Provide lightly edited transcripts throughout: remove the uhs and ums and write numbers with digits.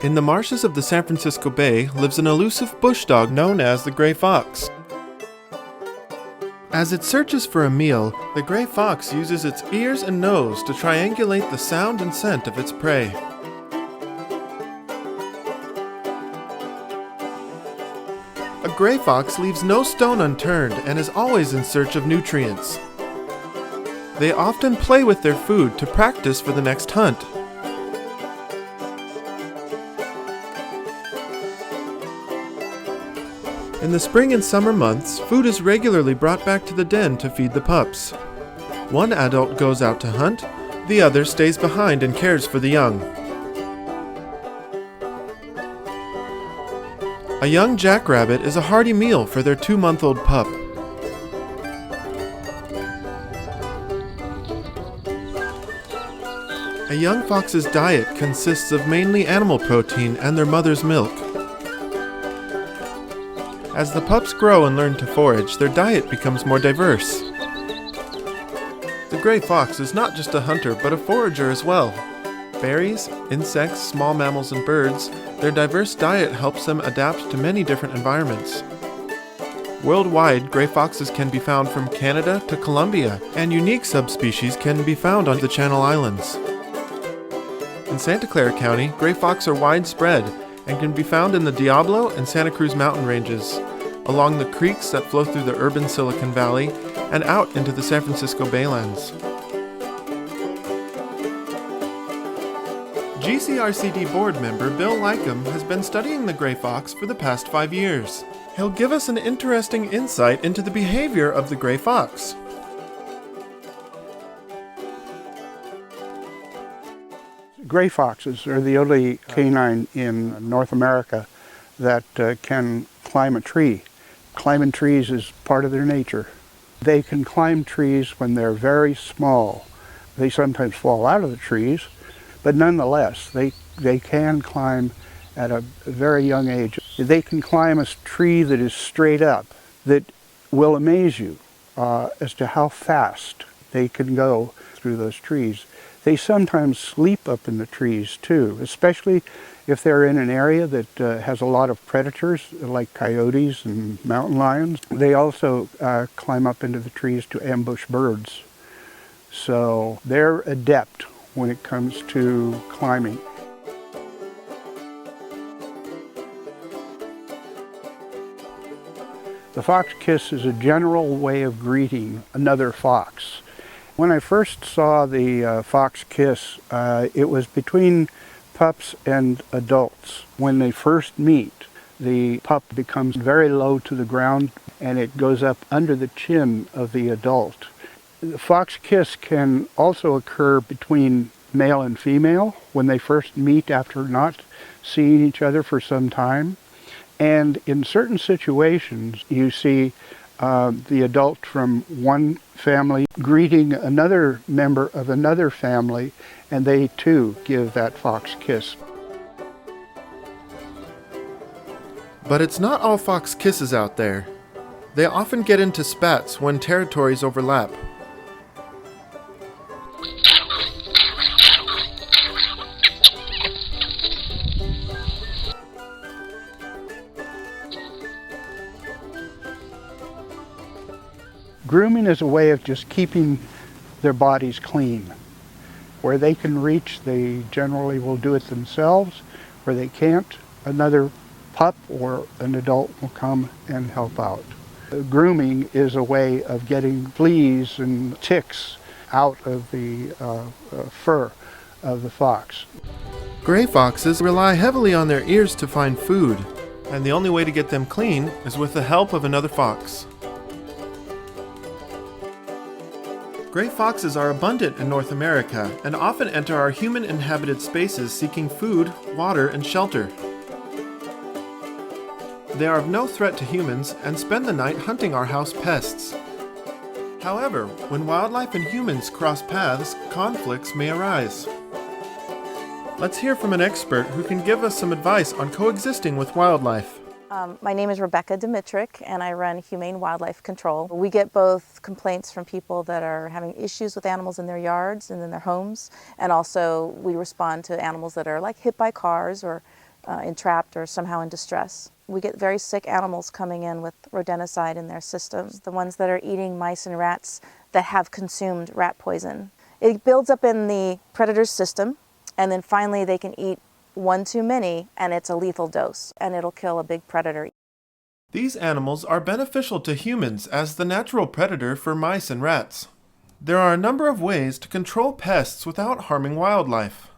In the marshes of the San Francisco Bay lives an elusive bush dog known as the gray fox. As it searches for a meal, the gray fox uses its ears and nose to triangulate the sound and scent of its prey. A gray fox leaves no stone unturned and is always in search of nutrients. They often play with their food to practice for the next hunt. In the spring and summer months, food is regularly brought back to the den to feed the pups. One adult goes out to hunt, the other stays behind and cares for the young. A young jackrabbit is a hearty meal for their 2-month-old pup. A young fox's diet consists of mainly animal protein and their mother's milk. As the pups grow and learn to forage, their diet becomes more diverse. The gray fox is not just a hunter, but a forager as well. Berries, insects, small mammals, and birds, their diverse diet helps them adapt to many different environments. Worldwide, gray foxes can be found from Canada to Colombia, and unique subspecies can be found on the Channel Islands. In Santa Clara County, gray fox are widespread and can be found in the Diablo and Santa Cruz mountain ranges, along the creeks that flow through the urban Silicon Valley, and out into the San Francisco Baylands. GCRCD board member Bill Lycum has been studying the gray fox for the past 5 years. He'll give us an interesting insight into the behavior of the gray fox. Gray foxes are the only canine in North America that can climb a tree. Climbing trees is part of their nature. They can climb trees when they're very small. They sometimes fall out of the trees, but nonetheless, they can climb at a very young age. They can climb a tree that is straight up, that will amaze you as to how fast they can go through those trees. They sometimes sleep up in the trees too, especially if they're in an area that has a lot of predators like coyotes and mountain lions. They also climb up into the trees to ambush birds. So they're adept when it comes to climbing. The fox kiss is a general way of greeting another fox. When I first saw the fox kiss, it was between pups and adults. When they first meet, the pup becomes very low to the ground and it goes up under the chin of the adult. The fox kiss can also occur between male and female when they first meet after not seeing each other for some time. And in certain situations, you see the adult from one family greeting another member of another family, and they too give that fox kiss. But it's not all fox kisses out there. They often get into spats when territories overlap. Grooming is a way of just keeping their bodies clean. Where they can reach, they generally will do it themselves. Where they can't, another pup or an adult will come and help out. Grooming is a way of getting fleas and ticks out of the fur of the fox. Gray foxes rely heavily on their ears to find food, and the only way to get them clean is with the help of another fox. Gray foxes are abundant in North America and often enter our human-inhabited spaces seeking food, water, and shelter. They are of no threat to humans and spend the night hunting our house pests. However, when wildlife and humans cross paths, conflicts may arise. Let's hear from an expert who can give us some advice on coexisting with wildlife. My name is Rebecca Dimitrick, and I run Humane Wildlife Control. We get both complaints from people that are having issues with animals in their yards and in their homes, and also we respond to animals that are like hit by cars or entrapped or somehow in distress. We get very sick animals coming in with rodenticide in their systems, the ones that are eating mice and rats that have consumed rat poison. It builds up in the predator's system, and then finally they can eat one too many, and it's a lethal dose, and it'll kill a big predator. These animals are beneficial to humans as the natural predator for mice and rats. There are a number of ways to control pests without harming wildlife.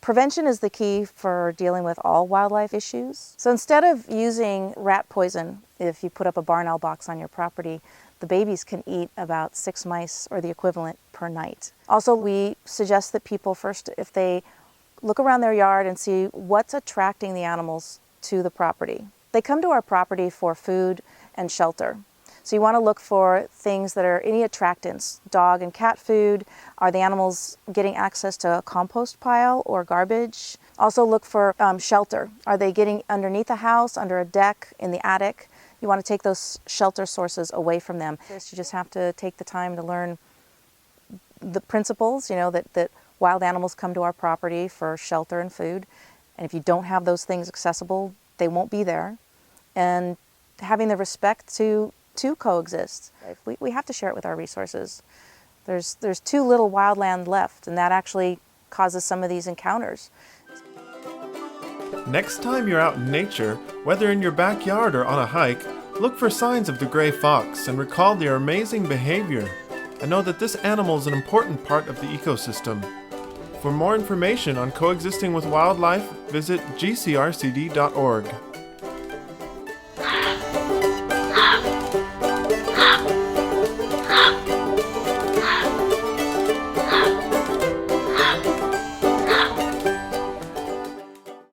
Prevention is the key for dealing with all wildlife issues. So instead of using rat poison, if you put up a barn owl box on your property, the babies can eat about 6 mice or the equivalent per night. Also, we suggest that people first, if they look around their yard and see what's attracting the animals to the property. They come to our property for food and shelter. So you want to look for things that are any attractants, dog and cat food. Are the animals getting access to a compost pile or garbage? Also look for shelter. Are they getting underneath a house, under a deck, in the attic? You want to take those shelter sources away from them. You just have to take the time to learn the principles, that wild animals come to our property for shelter and food. And if you don't have those things accessible, they won't be there. And having the respect to coexist. We have to share it with our resources. There's too little wildland left, and that actually causes some of these encounters. Next time you're out in nature, whether in your backyard or on a hike, look for signs of the gray fox and recall their amazing behavior. And know that this animal is an important part of the ecosystem. For more information on coexisting with wildlife, visit gcrcd.org.